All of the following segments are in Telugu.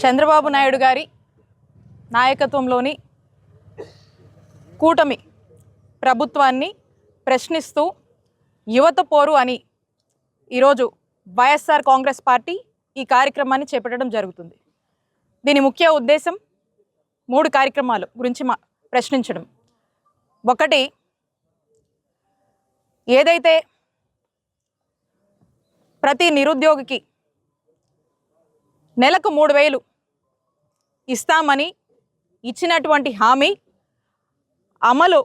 చంద్రబాబు నాయుడు గారి నాయకత్వంలోని కూటమి ప్రభుత్వాన్ని ప్రశ్నిస్తూ యువత పోరు అని ఈరోజు వైఎస్ఆర్ కాంగ్రెస్ పార్టీ ఈ కార్యక్రమాన్ని చేపట్టడం జరుగుతుంది. దీని ముఖ్య ఉద్దేశం 3 కార్యక్రమాల గురించి ప్రశ్నించడం. ఒకటి, ఏదైతే ప్రతి నిరుద్యోగికి నెలకు 3,000 ఇస్తామని ఇచ్చినటువంటి హామీ అమలు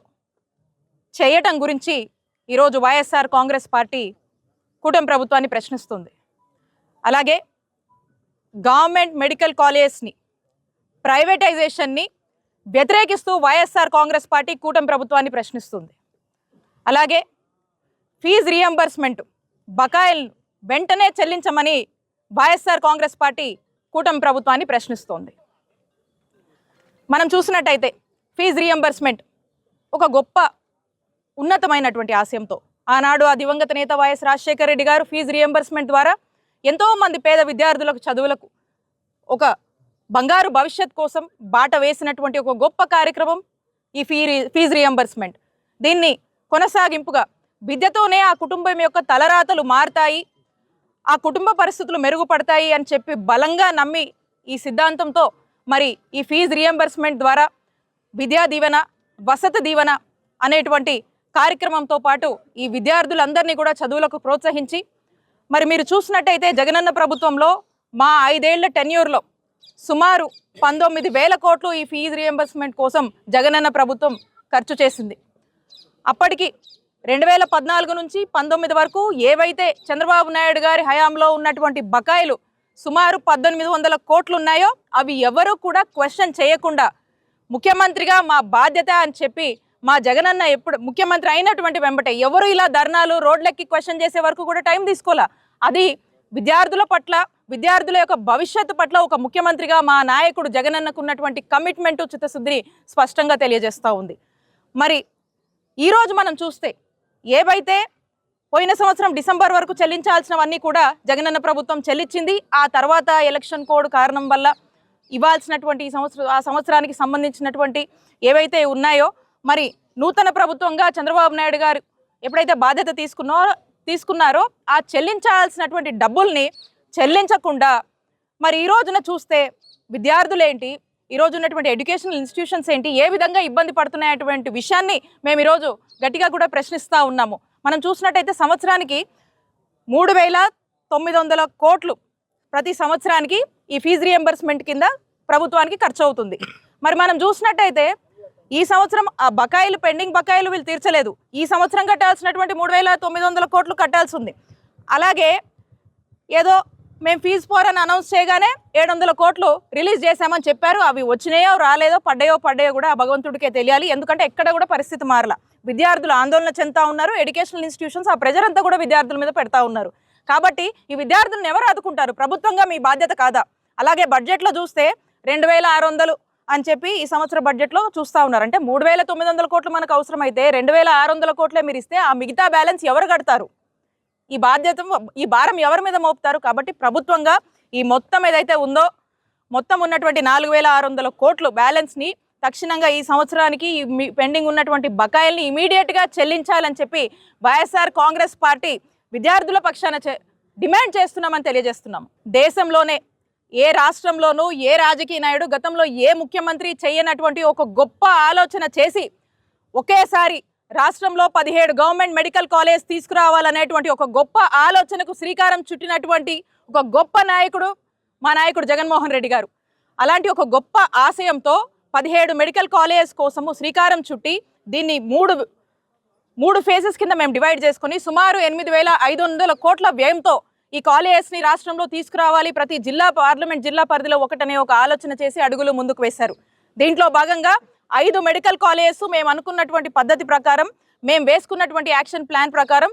చేయటం గురించి ఈరోజు వైఎస్ఆర్ కాంగ్రెస్ పార్టీ కూటమి ప్రభుత్వాన్ని ప్రశ్నిస్తుంది. అలాగే గవర్నమెంట్ మెడికల్ కాలేజెస్ని ప్రైవేటైజేషన్ని వ్యతిరేకిస్తూ వైఎస్ఆర్ కాంగ్రెస్ పార్టీ కూటమి ప్రభుత్వాన్ని ప్రశ్నిస్తుంది. అలాగే ఫీజు రీఎంబర్స్మెంట్ బకాయిలను వెంటనే చెల్లించమని వైఎస్ఆర్ కాంగ్రెస్ పార్టీ కూటమి ప్రభుత్వాన్ని ప్రశ్నిస్తోంది. మనం చూసినట్టయితే ఫీజు రీఎంబర్స్మెంట్ ఒక గొప్ప ఉన్నతమైనటువంటి ఆశయంతో ఆనాడు ఆ దివంగత నేత వైఎస్ రాజశేఖర రెడ్డి గారు ఫీజు రీఎంబర్స్మెంట్ ద్వారా ఎంతోమంది పేద విద్యార్థులకు చదువులకు ఒక బంగారు భవిష్యత్ కోసం బాట వేసినటువంటి ఒక గొప్ప కార్యక్రమం ఈ ఫీజు రీఎంబర్స్మెంట్. దీన్ని కొనసాగింపుగా విద్యతోనే ఆ కుటుంబం యొక్క తలరాతలు మారుతాయి, ఆ కుటుంబ పరిస్థితులు మెరుగుపడతాయి అని చెప్పి బలంగా నమ్మి ఈ సిద్ధాంతంతో మరి ఈ ఫీజు రీఎంబర్స్మెంట్ ద్వారా విద్యా దీవెన, వసతి దీవెన అనేటువంటి కార్యక్రమంతో పాటు ఈ విద్యార్థులందరినీ కూడా చదువులకు ప్రోత్సహించి మరి మీరు చూసినట్టయితే జగనన్న ప్రభుత్వంలో మా 5 ఏళ్ల టెన్యూర్లో సుమారు 19,000 కోట్లు ఈ ఫీజు రీఎంబర్స్మెంట్ కోసం జగనన్న ప్రభుత్వం ఖర్చు చేసింది. అప్పటికి 2014 నుంచి 19 వరకు ఏవైతే చంద్రబాబు నాయుడు గారి హయాంలో ఉన్నటువంటి బకాయిలు సుమారు 1,800 కోట్లు ఉన్నాయో అవి ఎవరు కూడా క్వశ్చన్ చేయకుండా ముఖ్యమంత్రిగా మా బాధ్యత అని చెప్పి మా జగనన్న ఎప్పుడు ముఖ్యమంత్రి అయినటువంటి వెంబటే ఎవరు ఇలా ధర్నాలు రోడ్లెక్కి క్వశ్చన్ చేసే వరకు కూడా టైం తీసుకోలే. అది విద్యార్థుల పట్ల, విద్యార్థుల యొక్క భవిష్యత్తు పట్ల ఒక ముఖ్యమంత్రిగా మా నాయకుడు జగనన్నకు ఉన్నటువంటి కమిట్మెంటు, చిత్తశుద్ధిని స్పష్టంగా తెలియజేస్తూ ఉంది. మరి ఈరోజు మనం చూస్తే ఏవైతే పోయిన సంవత్సరం డిసెంబర్ వరకు చెల్లించాల్సినవన్నీ కూడా జగనన్న ప్రభుత్వం చెల్లించింది. ఆ తర్వాత ఎలక్షన్ కోడ్ కారణం వల్ల ఇవ్వాల్సినటువంటి ఆ సంవత్సరానికి సంబంధించినటువంటి ఏవైతే ఉన్నాయో మరి నూతన ప్రభుత్వంగా చంద్రబాబు నాయుడు గారు ఎప్పుడైతే బాధ్యత తీసుకున్నారో ఆ చెల్లించాల్సినటువంటి డబ్బుల్ని చెల్లించకుండా మరి ఈ రోజున చూస్తే విద్యార్థులేంటి, ఈరోజు ఉన్నటువంటి ఎడ్యుకేషనల్ ఇన్స్టిట్యూషన్స్ ఏంటి, ఏ విధంగా ఇబ్బంది పడుతున్నటువంటి విషయాన్ని మేము ఈరోజు గట్టిగా కూడా ప్రశ్నిస్తూ ఉన్నాము. మనం చూసినట్టయితే సంవత్సరానికి 3,900 కోట్లు ప్రతి సంవత్సరానికి ఈ ఫీజు రీఎంబర్స్మెంట్ కింద ప్రభుత్వానికి ఖర్చు అవుతుంది. మరి మనం చూసినట్టయితే ఈ సంవత్సరం ఆ బకాయిలు, పెండింగ్ బకాయిలు వీళ్ళు తీర్చలేదు. ఈ సంవత్సరం కట్టాల్సినటువంటి 3,900 కోట్లు కట్టాల్సి ఉంది. అలాగే ఏదో మేము ఫీజు పోరని అనౌన్స్ చేయగానే 700 కోట్లు రిలీజ్ చేశామని చెప్పారు. అవి వచ్చినాయో రాలేదో, పడ్డాయో కూడా ఆ భగవంతుడికే తెలియాలి. ఎందుకంటే ఎక్కడ కూడా పరిస్థితి మారలా. విద్యార్థులు ఆందోళన చెందుతూ ఉన్నారు. ఎడ్యుకేషనల్ ఇన్స్టిట్యూషన్స్ ఆ ప్రెజర్ అంతా కూడా విద్యార్థుల మీద పెడతా ఉన్నారు. కాబట్టి ఈ విద్యార్థులను ఎవరు ఆదుకుంటారు? ప్రభుత్వంగా మీ బాధ్యత కాదా? అలాగే బడ్జెట్లో చూస్తే 2,600 అని చెప్పి ఈ సంవత్సర బడ్జెట్లో చూస్తూ ఉన్నారు. అంటే 3,900 కోట్లు మనకు అవసరమైతే 2,600 కోట్లే మీరు ఇస్తే ఆ మిగతా బ్యాలెన్స్ ఎవరు కడతారు? ఈ భారం ఎవరి మీద మోపుతారు? కాబట్టి ప్రభుత్వంగా ఈ మొత్తం ఏదైతే ఉందో మొత్తం ఉన్నటువంటి 4,600 కోట్లు బ్యాలెన్స్ని తక్షణంగా ఈ సంవత్సరానికి పెండింగ్ ఉన్నటువంటి బకాయిల్ని ఇమీడియట్గా చెల్లించాలని చెప్పి వైఎస్ఆర్ కాంగ్రెస్ పార్టీ విద్యార్థుల పక్షాన డిమాండ్ చేస్తున్నామని తెలియజేస్తున్నాం. దేశంలోనే ఏ రాష్ట్రంలోనూ ఏ రాజకీయ నాయుడు గతంలో ఏ ముఖ్యమంత్రి చేయనటువంటి ఒక గొప్ప ఆలోచన చేసి ఒకేసారి రాష్ట్రంలో 17 గవర్నమెంట్ మెడికల్ కాలేజ్ తీసుకురావాలనేటువంటి ఒక గొప్ప ఆలోచనకు శ్రీకారం చుట్టినటువంటి ఒక గొప్ప నాయకుడు మా నాయకుడు జగన్మోహన్ రెడ్డి గారు. అలాంటి ఒక గొప్ప ఆశయంతో 17 మెడికల్ కాలేజ్ కోసము శ్రీకారం చుట్టి దీన్ని మూడు ఫేజెస్ కింద మేము డివైడ్ చేసుకుని సుమారు 8,500 కోట్ల వ్యయంతో ఈ కాలేజెస్ని రాష్ట్రంలో తీసుకురావాలి, ప్రతి పార్లమెంట్ జిల్లా పరిధిలో ఒకటనే ఒక ఆలోచన చేసి అడుగులు ముందుకు వేశారు. దీంట్లో భాగంగా 5 మెడికల్ కాలేజెస్ మేము అనుకున్నటువంటి పద్ధతి ప్రకారం, మేము వేసుకున్నటువంటి యాక్షన్ ప్లాన్ ప్రకారం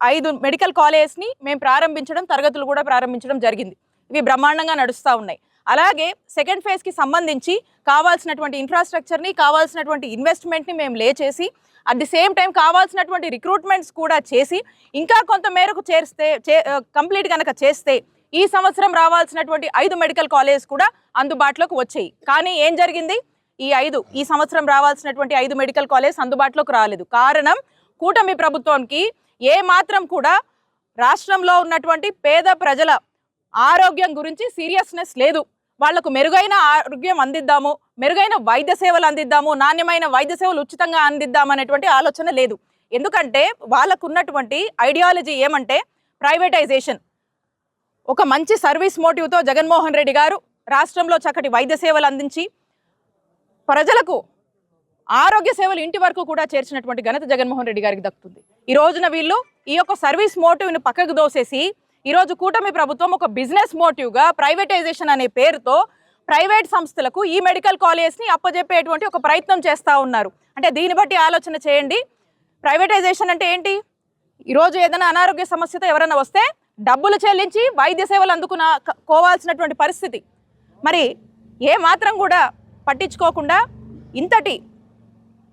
5 మెడికల్ కాలేజెస్ని మేము ప్రారంభించడం, తరగతులు కూడా ప్రారంభించడం జరిగింది. ఇవి బ్రహ్మాండంగా నడుస్తూ ఉన్నాయి. అలాగే సెకండ్ ఫేజ్కి సంబంధించి కావాల్సినటువంటి ఇన్ఫ్రాస్ట్రక్చర్ని, కావాల్సినటువంటి ఇన్వెస్ట్మెంట్ని మేము చేసి అట్ ది సేమ్ టైం కావాల్సినటువంటి రిక్రూట్మెంట్స్ కూడా చేసి ఇంకా కొంత మేరకు కంప్లీట్ కనుక చేస్తే ఈ సంవత్సరం రావాల్సినటువంటి 5 మెడికల్ కాలేజ్ కూడా అందుబాటులోకి వచ్చాయి. కానీ ఏం జరిగింది? ఈ సంవత్సరం రావాల్సినటువంటి 5 మెడికల్ కాలేజ్ అందుబాటులోకి రాలేదు. కారణం కూటమి ప్రభుత్వానికి ఏ మాత్రం కూడా రాష్ట్రంలో ఉన్నటువంటి పేద ప్రజల ఆరోగ్యం గురించి సీరియస్నెస్ లేదు. వాళ్లకు మెరుగైన ఆరోగ్యం అందిద్దాము, మెరుగైన వైద్య సేవలు అందిద్దాము, నాణ్యమైన వైద్య సేవలు ఉచితంగా అందిద్దాము అనేటువంటి ఆలోచన లేదు. ఎందుకంటే వాళ్ళకు ఉన్నటువంటి ఐడియాలజీ ఏమంటే ప్రైవేటైజేషన్. ఒక మంచి సర్వీస్ మోటివ్తో జగన్మోహన్ రెడ్డి గారు రాష్ట్రంలో చక్కటి వైద్య సేవలు అందించి ప్రజలకు ఆరోగ్య సేవలు ఇంటి వరకు కూడా చేర్చినటువంటి ఘనత జగన్మోహన్ రెడ్డి గారికి దక్కుతుంది. ఈ రోజున వీళ్ళు ఈ యొక్క సర్వీస్ మోటివ్ని పక్కకు దోసేసి ఈరోజు కూటమి ప్రభుత్వం ఒక బిజినెస్ మోటివ్గా ప్రైవేటైజేషన్ అనే పేరుతో ప్రైవేట్ సంస్థలకు ఈ మెడికల్ కాలేజ్ని అప్పజెప్పేటువంటి ఒక ప్రయత్నం చేస్తూ ఉన్నారు. అంటే దీన్ని బట్టి ఆలోచన చేయండి. ప్రైవేటైజేషన్ అంటే ఏంటి? ఈరోజు ఏదైనా అనారోగ్య సమస్యతో ఎవరైనా వస్తే డబ్బులు చెల్లించి వైద్య సేవలు అందుకోవాల్సినటువంటి పరిస్థితి. మరి ఏ మాత్రం కూడా పట్టించుకోకుండా ఇంతటి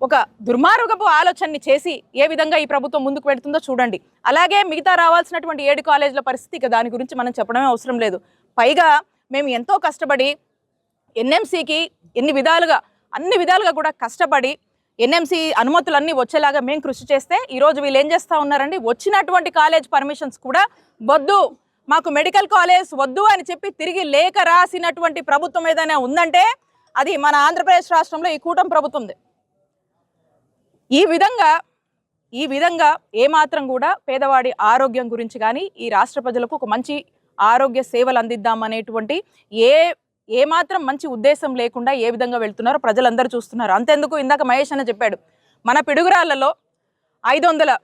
ఒక దుర్మార్గపు ఆలోచనని చేసి ఏ విధంగా ఈ ప్రభుత్వం ముందుకు వెళ్తుందో చూడండి. అలాగే మిగతా రావాల్సినటువంటి 7 కాలేజీల పరిస్థితి దాని గురించి మనం చెప్పడమే అవసరం లేదు. పైగా మేము ఎంతో కష్టపడి ఎన్ఎంసీకి అన్ని విధాలుగా కూడా కష్టపడి ఎన్ఎంసీ అనుమతులన్నీ వచ్చేలాగా మేము కృషి చేస్తే ఈరోజు వీళ్ళు ఏం చేస్తూ ఉన్నారండి? వచ్చినటువంటి కాలేజ్ పర్మిషన్స్ కూడా వద్దు, మాకు మెడికల్ కాలేజ్ వద్దు అని చెప్పి తిరిగి లేఖ రాసినటువంటి ప్రభుత్వం ఏదైనా ఉందంటే అది మన ఆంధ్రప్రదేశ్ రాష్ట్రంలో ఈ కూటమి ప్రభుత్వంది. ఈ విధంగా ఏమాత్రం కూడా పేదవాడి ఆరోగ్యం గురించి కానీ ఈ రాష్ట్ర ప్రజలకు ఒక మంచి ఆరోగ్య సేవలు అందిద్దామనేటువంటి ఏమాత్రం మంచి ఉద్దేశం లేకుండా ఏ విధంగా వెళ్తున్నారో ప్రజలందరూ చూస్తున్నారు. అంతెందుకు, ఇందాక మహేష్ అన్న చెప్పాడు, మన పిడుగురాళ్లలో 500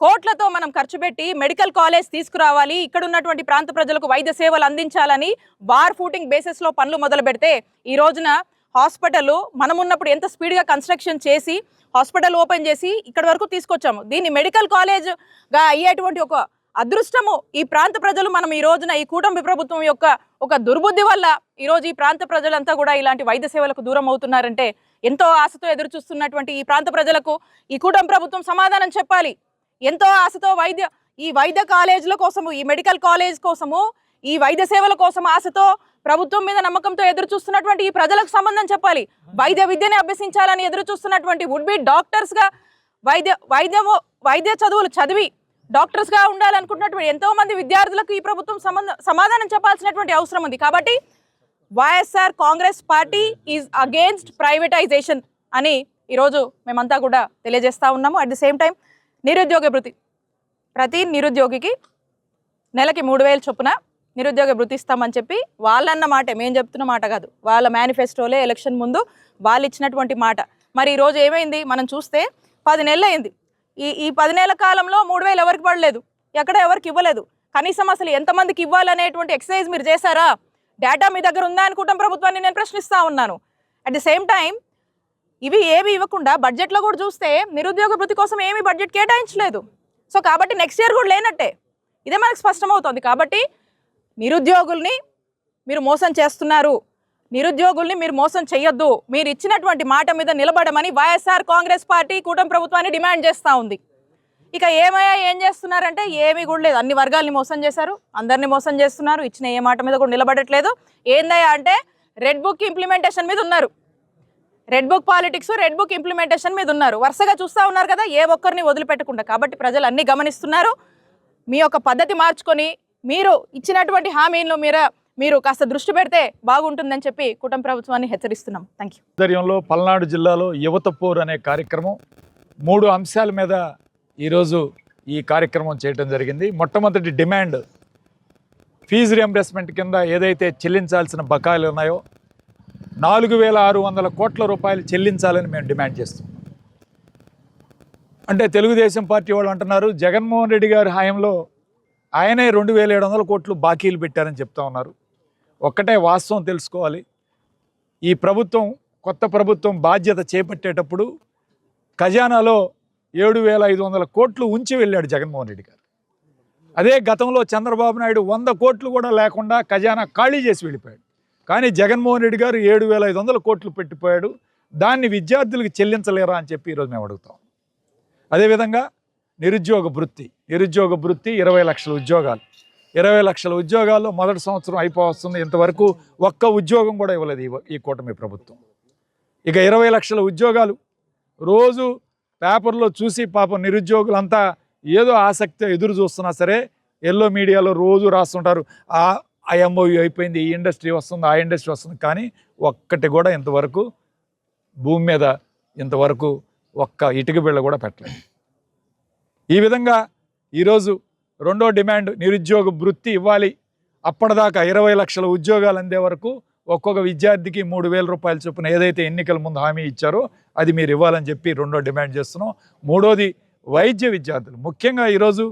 కోట్లతో మనం ఖర్చు పెట్టి మెడికల్ కాలేజ్ తీసుకురావాలి, ఇక్కడ ఉన్నటువంటి ప్రాంత ప్రజలకు వైద్య సేవలు అందించాలని వార్ ఫూటింగ్ బేసిస్లో పనులు మొదలు పెడితే ఈ రోజున హాస్పిటల్ మనం ఉన్నప్పుడు ఎంత స్పీడ్గా కన్స్ట్రక్షన్ చేసి హాస్పిటల్ ఓపెన్ చేసి ఇక్కడ వరకు తీసుకొచ్చాము. దీన్ని మెడికల్ కాలేజ్గా అయ్యేటువంటి ఒక అదృష్టము ఈ ప్రాంత ప్రజలు మనం ఈ రోజున ఈ కూటమి ప్రభుత్వం యొక్క ఒక దుర్బుద్ధి వల్ల ఈరోజు ఈ ప్రాంత ప్రజలంతా కూడా ఇలాంటి వైద్య సేవలకు దూరం అవుతున్నారంటే ఎంతో ఆశతో ఎదురు చూస్తున్నటువంటి ఈ ప్రాంత ప్రజలకు ఈ కూటమి ప్రభుత్వం సమాధానం చెప్పాలి. ఎంతో ఆశతో ఈ వైద్య కాలేజీల కోసము, ఈ మెడికల్ కాలేజ్ కోసము, ఈ వైద్య సేవల కోసం ఆశతో ప్రభుత్వం మీద నమ్మకంతో ఎదురు చూస్తున్నటువంటి ఈ ప్రజలకు సంబంధం చెప్పాలి. వైద్య విద్యని అభ్యసించాలని ఎదురు చూస్తున్నటువంటి వుడ్ బి డాక్టర్స్గా వైద్య చదువులు చదివి డాక్టర్స్గా ఉండాలనుకుంటున్నటువంటి ఎంతో మంది విద్యార్థులకు ఈ ప్రభుత్వం సమాధానం చెప్పాల్సినటువంటి అవసరం ఉంది. కాబట్టి YSR Congress party is against privatisation అని ఈరోజు మేమంతా కూడా తెలియజేస్తూ ఉన్నాము. అట్ ది సేమ్ టైం నిరుద్యోగ భృతి, ప్రతి నిరుద్యోగికి నెలకి 3000 చొప్పున నిరుద్యోగ భృతి ఇస్తామని చెప్పి వాళ్ళన్న మాట, మేము చెప్తున్న మాట కాదు, వాళ్ళ మేనిఫెస్టోలే ఎలక్షన్ ముందు వాళ్ళు ఇచ్చినటువంటి మాట. మరి ఈరోజు ఏమైంది? మనం చూస్తే 10 నెలలు అయింది. ఈ 10 నెలల కాలంలో 3000 ఎవరికి పడలేదు, ఎక్కడ ఎవరికి ఇవ్వలేదు. కనీసం అసలు ఎంతమందికి ఇవ్వాలనేటువంటి ఎక్సర్సైజ్ మీరు చేశారా? డేటా మీ దగ్గర ఉందా అనుకుంటాం ప్రభుత్వాన్ని నేను ప్రశ్నిస్తూ ఉన్నాను. అట్ ది సేమ్ టైం ఇవి ఏవి ఇవ్వకుండా బడ్జెట్లో కూడా చూస్తే నిరుద్యోగ భృతి కోసం ఏమీ బడ్జెట్ కేటాయించలేదు. సో కాబట్టి నెక్స్ట్ ఇయర్ కూడా లేనట్టే, ఇదే మనకు స్పష్టమవుతుంది. కాబట్టి నిరుద్యోగుల్ని మీరు మోసం చేస్తున్నారు, నిరుద్యోగుల్ని మీరు మోసం చేయొద్దు, మీరు ఇచ్చినటువంటి మాట మీద నిలబడమని వైఎస్ఆర్ కాంగ్రెస్ పార్టీ కూటమి ప్రభుత్వాన్ని డిమాండ్ చేస్తూ ఉంది. ఇక ఏం చేస్తున్నారంటే ఏమీ కూడా లేదు, అన్ని వర్గాల్ని మోసం చేశారు, అందరినీ మోసం చేస్తున్నారు, ఇచ్చిన ఏ మాట మీద కూడా నిలబడట్లేదు. ఏందయ్యా అంటే రెడ్ బుక్ ఇంప్లిమెంటేషన్ మీద ఉన్నారు, red book politics, red book implementation మీద ఉన్నారు. వరుసగా చూస్తూ ఉన్నారు కదా, ఏ ఒక్కరిని వదిలిపెట్టకుండా. కాబట్టి ప్రజలు అన్నీ గమనిస్తున్నారు. మీ యొక్క పద్ధతి మార్చుకొని మీరు ఇచ్చినటువంటి హామీలను మీరు కాస్త దృష్టి పెడితే బాగుంటుందని చెప్పి కూటమి ప్రభుత్వాన్ని హెచ్చరిస్తున్నాం. Thank you. ఆధ్వర్యంలో పల్నాడు జిల్లాలో యువత పోర్ అనే కార్యక్రమం 3 అంశాల మీద ఈరోజు ఈ కార్యక్రమం చేయడం జరిగింది. మొట్టమొదటి డిమాండ్, ఫీజు రియంబర్స్మెంట్ కింద ఏదైతే చెల్లించాల్సిన బకాయిలు ఉన్నాయో 4600 కోట్ల రూపాయలు చెల్లించాలని మేము డిమాండ్ చేస్తున్నాం. అంటే తెలుగుదేశం పార్టీ వాళ్ళు అంటున్నారు జగన్మోహన్ రెడ్డి గారి హయాంలో ఆయనే 2700 కోట్లు బాకీలు పెట్టారని చెప్తా ఉన్నారు. ఒక్కటే వాస్తవం తెలుసుకోవాలి, ఈ ప్రభుత్వం కొత్త ప్రభుత్వం బాధ్యత చేపట్టేటప్పుడు ఖజానాలో 7500 కోట్లు ఉంచి వెళ్ళాడు జగన్మోహన్ రెడ్డి గారు. అదే గతంలో చంద్రబాబు నాయుడు 100 కోట్లు కూడా లేకుండా ఖజానా ఖాళీ చేసి వెళ్ళిపోయాడు. కానీ జగన్మోహన్ రెడ్డి గారు 7500 కోట్లు పెట్టిపోయాడు. దాన్ని విద్యార్థులకు చెల్లించలేరా అని చెప్పి ఈరోజు మేము అడుగుతాం. అదేవిధంగా నిరుద్యోగ భృతి 20 లక్షల ఉద్యోగాలు 20 లక్షల ఉద్యోగాలు మొదటి సంవత్సరం అయిపోవస్తుంది. ఇంతవరకు ఒక్క ఉద్యోగం కూడా ఇవ్వలేదు ఈ కూటమి ప్రభుత్వం. ఇక 20 లక్షల ఉద్యోగాలు రోజు పేపర్లో చూసి పాపం నిరుద్యోగులంతా ఏదో ఆసక్తి ఎదురు చూస్తున్నా సరే ఎల్లో మీడియాలో రోజు రాస్తుంటారు, ఆ ఎంఓయూ అయిపోయింది, ఈ ఇండస్ట్రీ వస్తుంది, ఆ ఇండస్ట్రీ వస్తుంది. కానీ ఒక్కటి కూడా ఇంతవరకు భూమి మీద ఇంతవరకు ఒక్క ఇటుక బిళ్ళ కూడా పెట్టలేదు. ఈ విధంగా ఈరోజు రెండో డిమాండ్ నిరుద్యోగ వృత్తి ఇవ్వాలి. అప్పటిదాకా 20 లక్షల ఉద్యోగాలు అందే వరకు ఒక్కొక్క విద్యార్థికి 3,000 రూపాయల చొప్పున ఏదైతే ఎన్నికల ముందు హామీ ఇచ్చారో అది మీరు ఇవ్వాలని చెప్పి రెండో డిమాండ్ చేస్తున్నాం. మూడోది వైద్య విద్యార్థులు. ముఖ్యంగా ఈరోజు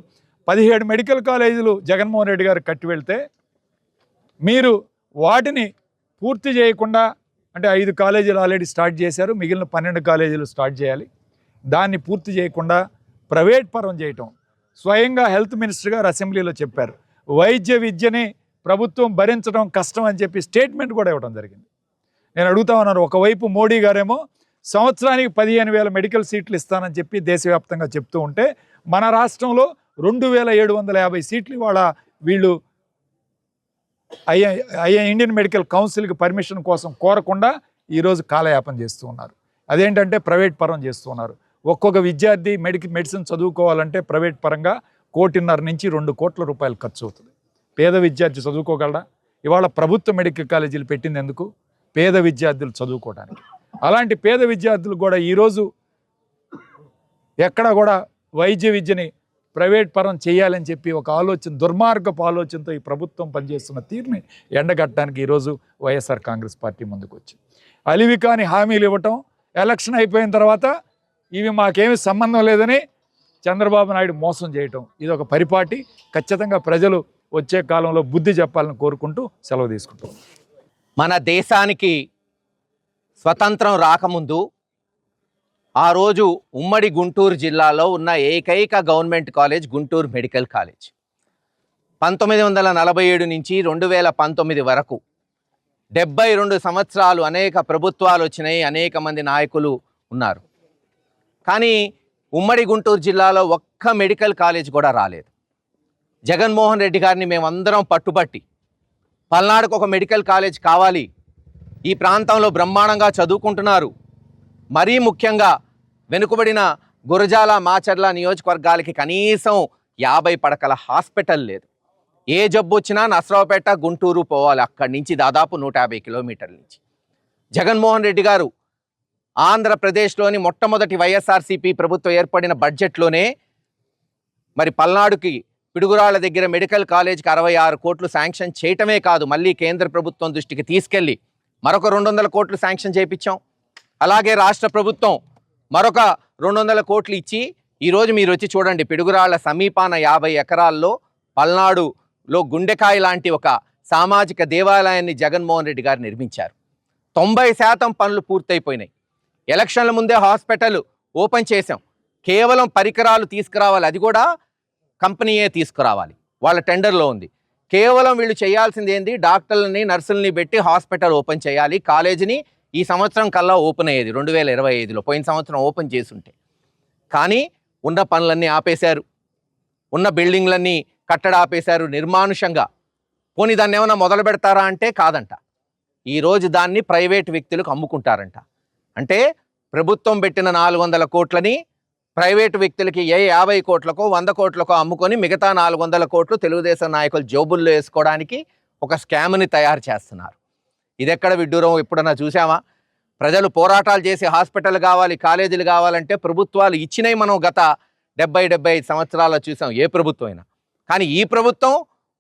17 మెడికల్ కాలేజీలు జగన్మోహన్ రెడ్డి గారు కట్టి వెళ్తే మీరు వాటిని పూర్తి చేయకుండా, అంటే 5 కాలేజీలు ఆల్రెడీ స్టార్ట్ చేశారు, మిగిలిన 12 కాలేజీలు స్టార్ట్ చేయాలి. దాన్ని పూర్తి చేయకుండా ప్రైవేట్ పరం చేయటం. స్వయంగా హెల్త్ మినిస్టర్ గారు అసెంబ్లీలో చెప్పారు, వైద్య విద్యని ప్రభుత్వం భరించడం కష్టం అని చెప్పి స్టేట్మెంట్ కూడా ఇవ్వడం జరిగింది. నేను అడుగుతా ఉన్నాను, ఒకవైపు మోడీ గారేమో సంవత్సరానికి 15,000 మెడికల్ సీట్లు ఇస్తానని చెప్పి దేశవ్యాప్తంగా చెప్తూ ఉంటే మన రాష్ట్రంలో 2,750 సీట్లు ఇవాళ వీళ్ళు ఇండియన్ మెడికల్ కౌన్సిల్కి పర్మిషన్ కోసం కోరకుండా ఈరోజు కాలయాపన చేస్తూ ఉన్నారు. అదేంటంటే ప్రైవేట్ పరం చేస్తూ ఉన్నారు. ఒక్కొక్క విద్యార్థి మెడిసిన్ చదువుకోవాలంటే ప్రైవేట్ పరంగా 1,50,00,000 నుంచి 2 కోట్ల రూపాయలు ఖర్చు అవుతుంది. పేద విద్యార్థి చదువుకోగలరా? ఇవాళ ప్రభుత్వ మెడికల్ కాలేజీలు పెట్టింది ఎందుకు? పేద విద్యార్థులు చదువుకోవడానికి. అలాంటి పేద విద్యార్థులు కూడా ఈరోజు ఎక్కడ కూడా వైద్య విద్యని ప్రైవేట్ పరం చేయాలని చెప్పి ఒక ఆలోచన, దుర్మార్గపు ఆలోచనతో ఈ ప్రభుత్వం పనిచేస్తున్న తీరుని ఎండగట్టడానికి ఈరోజు వైఎస్ఆర్ కాంగ్రెస్ పార్టీ ముందుకు వచ్చింది. అలివి కాని హామీలు ఇవ్వటం, ఎలక్షన్ అయిపోయిన తర్వాత ఇవి మాకేమీ సంబంధం లేదని చంద్రబాబు నాయుడు మోసం చేయటం, ఇది ఒక పరిపాటి. ఖచ్చితంగా ప్రజలు వచ్చే కాలంలో బుద్ధి చెప్పాలని కోరుకుంటూ సెలవు తీసుకుంటాం. మన దేశానికి స్వతంత్రం రాకముందు ఆ రోజు ఉమ్మడి గుంటూరు జిల్లాలో ఉన్న ఏకైక government college Guntur medical college. 1947 నుంచి 2019 వరకు 72 సంవత్సరాలు అనేక ప్రభుత్వాలు వచ్చినాయి, అనేక మంది నాయకులు ఉన్నారు. కానీ ఉమ్మడి గుంటూరు జిల్లాలో ఒక్క మెడికల్ కాలేజ్ కూడా రాలేదు. జగన్మోహన్ రెడ్డి గారిని మేమందరం పట్టుబట్టి పల్నాడుకు ఒక మెడికల్ కాలేజ్ కావాలి, ఈ ప్రాంతంలో బ్రహ్మాండంగా చదువుకుంటున్నారు, మరీ ముఖ్యంగా వెనుకబడిన గురజాల మాచర్ల నియోజకవర్గాలకి కనీసం 50 పడకల హాస్పిటల్ లేదు. ఏ జబ్బు వచ్చినా నసరావుపేట గుంటూరు పోవాలి, అక్కడి నుంచి దాదాపు 150 కిలోమీటర్ల నుంచి. జగన్మోహన్ రెడ్డి గారు ఆంధ్రప్రదేశ్లోని మొట్టమొదటి వైఎస్ఆర్సీపీ ప్రభుత్వం ఏర్పడిన బడ్జెట్లోనే మరి పల్నాడుకి పిడుగురాళ్ల దగ్గర మెడికల్ కాలేజ్కి 66 కోట్లు శాంక్షన్ చేయటమే కాదు, మళ్ళీ కేంద్ర ప్రభుత్వం దృష్టికి తీసుకెళ్ళి మరొక 200 కోట్లు శాంక్షన్ చేయించాం. అలాగే రాష్ట్ర ప్రభుత్వం మరొక 200 కోట్లు ఇచ్చి ఈరోజు మీరు వచ్చి చూడండి, పిడుగురాళ్ల సమీపాన 50 ఎకరాల్లో పల్నాడులో గుండెకాయ లాంటి ఒక సామాజిక దేవాలయాన్ని జగన్మోహన్ రెడ్డి గారు నిర్మించారు. 90% పనులు పూర్తయిపోయినాయి. ఎలక్షన్ల ముందే హాస్పిటల్ ఓపెన్ చేశాం. కేవలం పరికరాలు తీసుకురావాలి, అది కూడా కంపెనీయే తీసుకురావాలి, వాళ్ళ టెండర్లో ఉంది. కేవలం వీళ్ళు చేయాల్సింది ఏంది, డాక్టర్లని నర్సుల్ని పెట్టి హాస్పిటల్ ఓపెన్ చేయాలి. కాలేజీని ఈ సంవత్సరం కల్లా ఓపెన్ అయ్యేది 2025లో, పోయిన సంవత్సరం ఓపెన్ చేసుంటే. కానీ ఉన్న పనులన్నీ ఆపేశారు, ఉన్న బిల్డింగ్లన్నీ కట్టడ ఆపేశారు నిర్మానుషంగా. పోనీ దాన్ని ఏమైనా మొదలు పెడతారా అంటే కాదంట. ఈరోజు దాన్ని ప్రైవేట్ వ్యక్తులకు అమ్ముకుంటారంట. అంటే ప్రభుత్వం పెట్టిన 400 కోట్లని ప్రైవేటు వ్యక్తులకి 50 కోట్లకో 100 కోట్లకో అమ్ముకొని మిగతా 400 కోట్లు తెలుగుదేశం నాయకులు జోబుల్లో వేసుకోవడానికి ఒక స్కామ్ని తయారు చేస్తున్నారు. ఇది ఎక్కడ విడ్డూరం ఎప్పుడన్నా చూసామా? ప్రజలు పోరాటాలు చేసి హాస్పిటల్ కావాలి, కాలేజీలు కావాలంటే ప్రభుత్వాలు ఇచ్చినవి మనం గత 70-75 సంవత్సరాల్లో చూసాం, ఏ ప్రభుత్వం అయినా. కానీ ఈ ప్రభుత్వం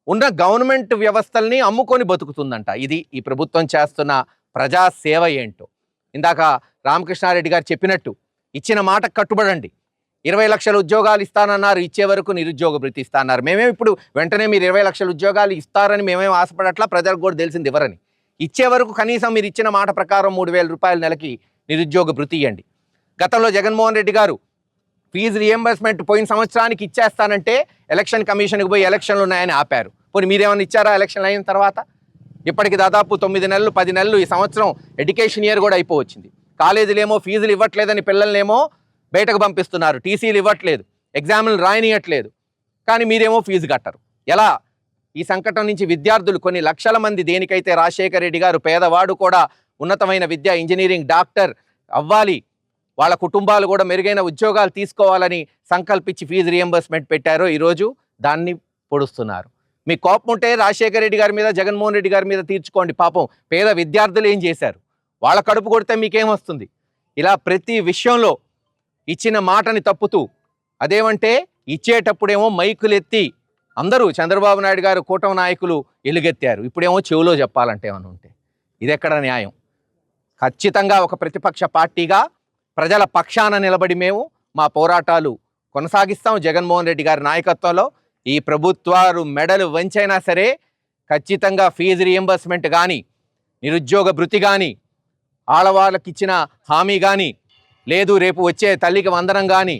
ఉన్న గవర్నమెంట్ వ్యవస్థల్ని అమ్ముకొని బతుకుతుందంట. ఇది ఈ ప్రభుత్వం చేస్తున్న ప్రజాసేవ ఏంటో. ఇందాక రామకృష్ణారెడ్డి గారు చెప్పినట్టు ఇచ్చిన మాట కట్టుబడండి. 20 లక్షల ఉద్యోగాలు ఇస్తానన్నారు, ఇచ్చే వరకు నిరుద్యోగ భృతి ఇస్తాన్నారు. మేమేం ఇప్పుడు వెంటనే మీరు 20 లక్షల ఉద్యోగాలు ఇస్తారని మేమేం ఆశపడట్లా, ప్రజలకు కూడా తెలిసింది ఎవరని. ఇచ్చే వరకు కనీసం మీరు ఇచ్చిన మాట ప్రకారం 3,000 రూపాయల నెలకి నిరుద్యోగ భృతి ఇవ్వండి. గతంలో జగన్మోహన్ రెడ్డి గారు ఫీజు రియంబర్స్మెంట్ పోయిన సంవత్సరానికి ఇచ్చేస్తానంటే ఎలక్షన్ కమిషన్కి పోయి ఎలక్షన్లు ఉన్నాయని ఆపారు. పోనీ మీరేమన్నా ఇచ్చారా ఎలక్షన్లు అయిన తర్వాత? ఇప్పటికి దాదాపు 9 నెలలు 10 నెలలు, ఈ సంవత్సరం ఎడ్యుకేషన్ ఇయర్ కూడా అయిపోవచ్చింది. కాలేజీలు ఏమో ఫీజులు ఇవ్వట్లేదని పిల్లల్నేమో బయటకు పంపిస్తున్నారు, టీసీలు ఇవ్వట్లేదు, ఎగ్జామ్లు రాయనియట్లేదు. కానీ మీరేమో ఫీజు కట్టరు. ఎలా ఈ సంకటం నుంచి విద్యార్థులు కొన్ని లక్షల మంది దేనికైతే రాజశేఖర రెడ్డి గారు పేదవాడు కూడా ఉన్నతమైన విద్య ఇంజనీరింగ్ డాక్టర్ అవ్వాలి, వాళ్ళ కుటుంబాలు కూడా మెరుగైన ఉద్యోగాలు తీసుకోవాలని సంకల్పించి ఫీజు రియంబర్స్మెంట్ పెట్టారో ఈరోజు దాన్ని పొడుస్తున్నారు. మీ కోపం ఉంటే రాజశేఖర రెడ్డి గారి మీద జగన్మోహన్ రెడ్డి గారి మీద తీర్చుకోండి. పాపం పేద విద్యార్థులు ఏం చేశారు? వాళ్ళ కడుపు కొడితే మీకేమొస్తుంది? ఇలా ప్రతి విషయంలో ఇచ్చిన మాటని తప్పుతూ, అదేమంటే ఇచ్చేటప్పుడేమో మైకులు ఎత్తి అందరూ చంద్రబాబు నాయుడు గారు కూటమి నాయకులు ఎలుగెత్తారు, ఇప్పుడేమో చెవులో చెప్పాలంటే ఏమని ఉంటే ఇదెక్కడ న్యాయం? ఖచ్చితంగా ఒక ప్రతిపక్ష పార్టీగా ప్రజల పక్షాన నిలబడి మేము మా పోరాటాలు కొనసాగిస్తాం. జగన్మోహన్ రెడ్డి గారి నాయకత్వంలో ఈ ప్రభుత్వాలు మెడలు వంచైనా సరే ఖచ్చితంగా ఫీజు రియంబర్స్మెంట్ కానీ, నిరుద్యోగ భృతి కానీ, ఆడవాళ్ళకి ఇచ్చిన హామీ కానీ, లేదు రేపు వచ్చే తల్లికి వందనం కానీ,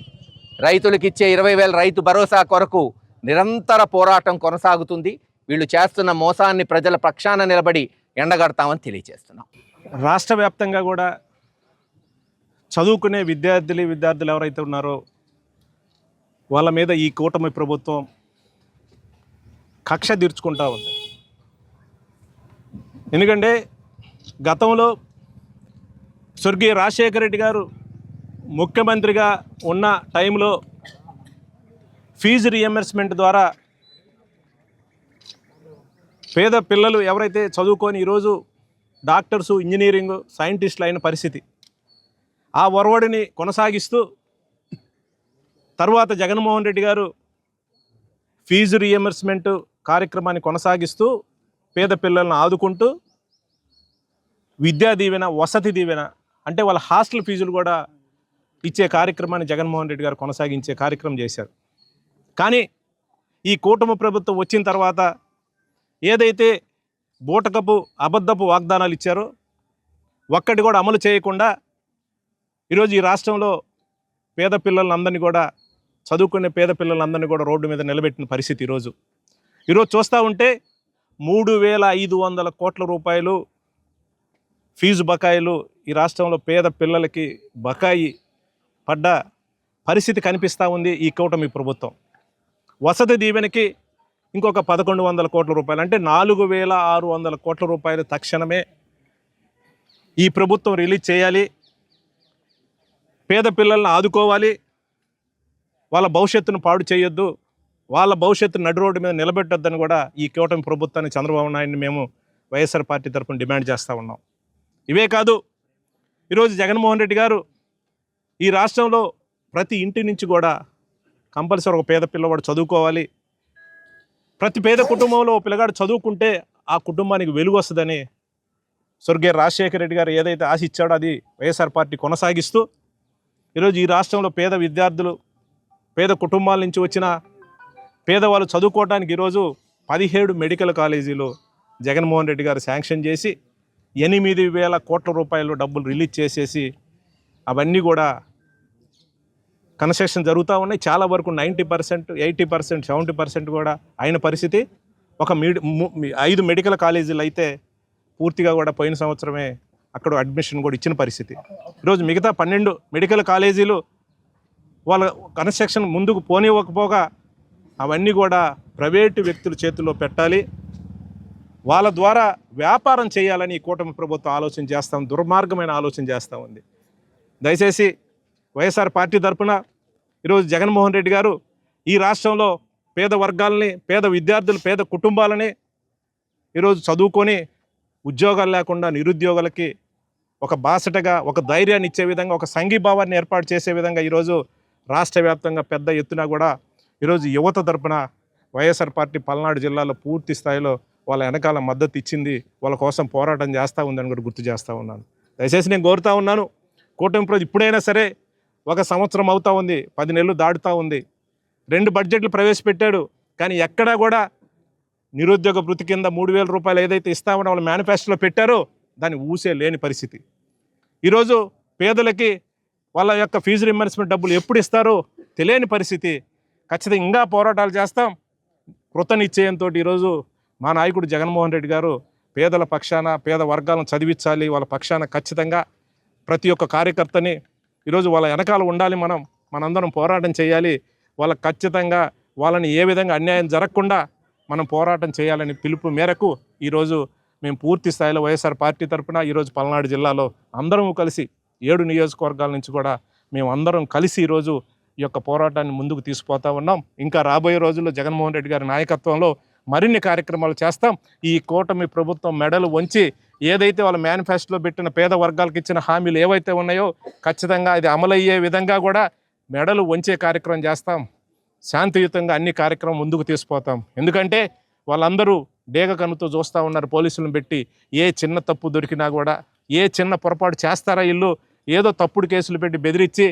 రైతులకు ఇచ్చే 20,000 రైతు భరోసా కొరకు నిరంతర పోరాటం కొనసాగుతుంది. వీళ్ళు చేస్తున్న మోసాన్ని ప్రజల పక్షాన నిలబడి ఎండగడతామని తెలియజేస్తున్నాం. రాష్ట్ర వ్యాప్తంగా కూడా చదువుకునే విద్యార్థులు ఎవరైతే ఉన్నారో వాళ్ళ మీద ఈ కూటమి ప్రభుత్వం కక్ష తీర్చుకుంటా ఉంది. ఎందుకంటే గతంలో స్వర్గీయ రాజశేఖర రెడ్డి గారు ముఖ్యమంత్రిగా ఉన్న టైంలో ఫీజు రియంబర్స్మెంట్ ద్వారా పేద పిల్లలు ఎవరైతే చదువుకొని ఈరోజు డాక్టర్సు, ఇంజనీరింగ్, సైంటిస్టులు అయిన పరిస్థితి, ఆ ఒరవడిని కొనసాగిస్తూ తర్వాత జగన్మోహన్ రెడ్డి గారు ఫీజు రియంబర్స్మెంట్ కార్యక్రమాన్ని కొనసాగిస్తూ పేద పిల్లలను ఆదుకుంటూ విద్యా దీవెన, వసతి దీవెన అంటే వాళ్ళ హాస్టల్ ఫీజులు కూడా ఇచ్చే కార్యక్రమాన్ని జగన్మోహన్ రెడ్డి గారు కొనసాగించే కార్యక్రమం చేశారు. కానీ ఈ కూటమి ప్రభుత్వం వచ్చిన తర్వాత ఏదైతే బూటకపు అబద్ధపు వాగ్దానాలు ఇచ్చారో ఒక్కటి కూడా అమలు చేయకుండా ఈరోజు ఈ రాష్ట్రంలో పేద పిల్లలందరినీ కూడా, చదువుకునే పేద పిల్లలందరినీ కూడా రోడ్డు మీద నిలబెట్టిన పరిస్థితి ఈరోజు చూస్తూ ఉంటే 3,500 కోట్ల రూపాయలు ఫీజు బకాయిలు ఈ రాష్ట్రంలో పేద పిల్లలకి బకాయి పడ్డ పరిస్థితి కనిపిస్తూ ఉంది ఈ కూటమి ప్రభుత్వం. వసతి దీవెనకి ఇంకొక 1,100 కోట్ల రూపాయలు అంటే 4,600 కోట్ల రూపాయలు తక్షణమే ఈ ప్రభుత్వం రిలీజ్ చేయాలి. పేద పిల్లలను ఆదుకోవాలి, వాళ్ళ భవిష్యత్తును పాడు చేయొద్దు, వాళ్ళ భవిష్యత్తు నడు రోడ్డు మీద నిలబెట్టొద్దని కూడా ఈ కూటమి ప్రభుత్వాన్ని చంద్రబాబు నాయుడిని మేము వైఎస్ఆర్ పార్టీ తరఫున డిమాండ్ చేస్తూ ఉన్నాం. ఇవే కాదు, ఈరోజు జగన్మోహన్ రెడ్డి గారు ఈ రాష్ట్రంలో ప్రతి ఇంటి నుంచి కూడా కంపల్సరీ ఒక పేద పిల్లవాడు చదువుకోవాలి, ప్రతి పేద కుటుంబంలో ఒక పిల్లగాడు చదువుకుంటే ఆ కుటుంబానికి వెలుగు వస్తుందని స్వర్గీయ రాజశేఖర రెడ్డి గారు ఏదైతే ఆశ ఇచ్చాడో అది వైఎస్ఆర్ పార్టీ కొనసాగిస్తూ ఈరోజు ఈ రాష్ట్రంలో పేద విద్యార్థులు, పేద కుటుంబాల నుంచి వచ్చిన పేదవాళ్ళు చదువుకోవడానికి ఈరోజు 17 మెడికల్ కాలేజీలు జగన్మోహన్ రెడ్డి గారు శాంక్షన్ చేసి 8,000 కోట్ల రూపాయలు డబ్బులు రిలీజ్ చేసేసి అవన్నీ కూడా కన్స్ట్రక్షన్ జరుగుతూ ఉన్నాయి. చాలా వరకు 90%, 80%, 70% కూడా అయిన పరిస్థితి. ఒక 5 మెడికల్ కాలేజీలు అయితే పూర్తిగా కూడా పోయిన సంవత్సరమే అక్కడ అడ్మిషన్ కూడా ఇచ్చిన పరిస్థితి. ఈరోజు మిగతా 12 మెడికల్ కాలేజీలు వాళ్ళ కన్స్ట్రక్షన్ ముందుకు పోనివ్వకపోగా అవన్నీ కూడా ప్రైవేటు వ్యక్తుల చేతుల్లో పెట్టాలి, వాళ్ళ ద్వారా వ్యాపారం చేయాలని ఈ కూటమి ప్రభుత్వం ఆలోచన చేస్తాం, దుర్మార్గమైన ఆలోచన చేస్తూ ఉంది. దయచేసి వైఎస్ఆర్ పార్టీ తరఫున ఈరోజు జగన్మోహన్ రెడ్డి గారు ఈ రాష్ట్రంలో పేద వర్గాలని, పేద విద్యార్థులు, పేద కుటుంబాలని ఈరోజు చదువుకొని ఉద్యోగాలు లేకుండా నిరుద్యోగులకి ఒక బాసటగా, ఒక ధైర్యాన్ని ఇచ్చే విధంగా, ఒక సంఘీభావాన్ని ఏర్పాటు చేసే విధంగా ఈరోజు రాష్ట్ర వ్యాప్తంగా పెద్ద ఎత్తున కూడా ఈరోజు యువత తరపున వైఎస్ఆర్ పార్టీ పల్నాడు జిల్లాలో పూర్తి స్థాయిలో వాళ్ళ వెనకాల మద్దతు ఇచ్చింది, వాళ్ళ కోసం పోరాటం చేస్తూ ఉందని కూడా గుర్తు చేస్తూ ఉన్నాను. దయచేసి నేను కోరుతూ ఉన్నాను, కూటమి ప్రభుత్వం ఇప్పుడైనా సరే, 1 సంవత్సరం అవుతూ ఉంది, 10 నెలలు దాటుతూ ఉంది, 2 బడ్జెట్లు ప్రవేశపెట్టాడు, కానీ ఎక్కడా కూడా నిరుద్యోగ భృతి కింద 3,000 రూపాయలు ఏదైతే ఇస్తామని వాళ్ళు మేనిఫెస్టోలో పెట్టారో దాన్ని ఊసే లేని పరిస్థితి. ఈరోజు పేదలకి వాళ్ళ యొక్క ఫీజు రియంబర్స్మెంట్ డబ్బులు ఎప్పుడు ఇస్తారో తెలియని పరిస్థితి. ఖచ్చితంగా ఇంకా పోరాటాలు చేస్తాం. కృతనిశ్చయంతో ఈరోజు మా నాయకుడు జగన్మోహన్ రెడ్డి గారు పేదల పక్షాన, పేద వర్గాలను చదివించాలి, వాళ్ళ పక్షాన ఖచ్చితంగా ప్రతి ఒక్క కార్యకర్తని ఈరోజు వాళ్ళ వెనకాల ఉండాలి, మనందరం పోరాటం చేయాలి, వాళ్ళకి ఖచ్చితంగా వాళ్ళని ఏ విధంగా అన్యాయం జరగకుండా మనం పోరాటం చేయాలని పిలుపు మేరకు ఈరోజు మేము పూర్తి స్థాయిలో వైఎస్ఆర్ పార్టీ తరఫున ఈరోజు పల్నాడు జిల్లాలో అందరం కలిసి 7 నియోజకవర్గాల నుంచి కూడా మేము అందరం కలిసి ఈరోజు ఈ యొక్క పోరాటాన్ని ముందుకు తీసుకుపోతా ఉన్నాం. ఇంకా రాబోయే రోజుల్లో జగన్మోహన్ రెడ్డి గారి నాయకత్వంలో మరిన్ని కార్యక్రమాలు చేస్తాం. ఈ కూటమి ప్రభుత్వం మెడలు వంచి ఏదైతే వాళ్ళ మేనిఫెస్టోలో పెట్టిన పేద వర్గాలకు ఇచ్చిన హామీలు ఏవైతే ఉన్నాయో ఖచ్చితంగా అది అమలయ్యే విధంగా కూడా మెడలు వంచే కార్యక్రమం చేస్తాం. శాంతియుతంగా అన్ని కార్యక్రమం ముందుకు తీసుకుపోతాం. ఎందుకంటే వాళ్ళందరూ డేగ కన్నుతో చూస్తూ ఉన్నారు పోలీసులను పెట్టి. ఏ చిన్న తప్పు దొరికినా కూడా, ఏ చిన్న పొరపాటు చేస్తారా ఇల్లు, ఏదో తప్పుడు కేసులు పెట్టి బెదిరించి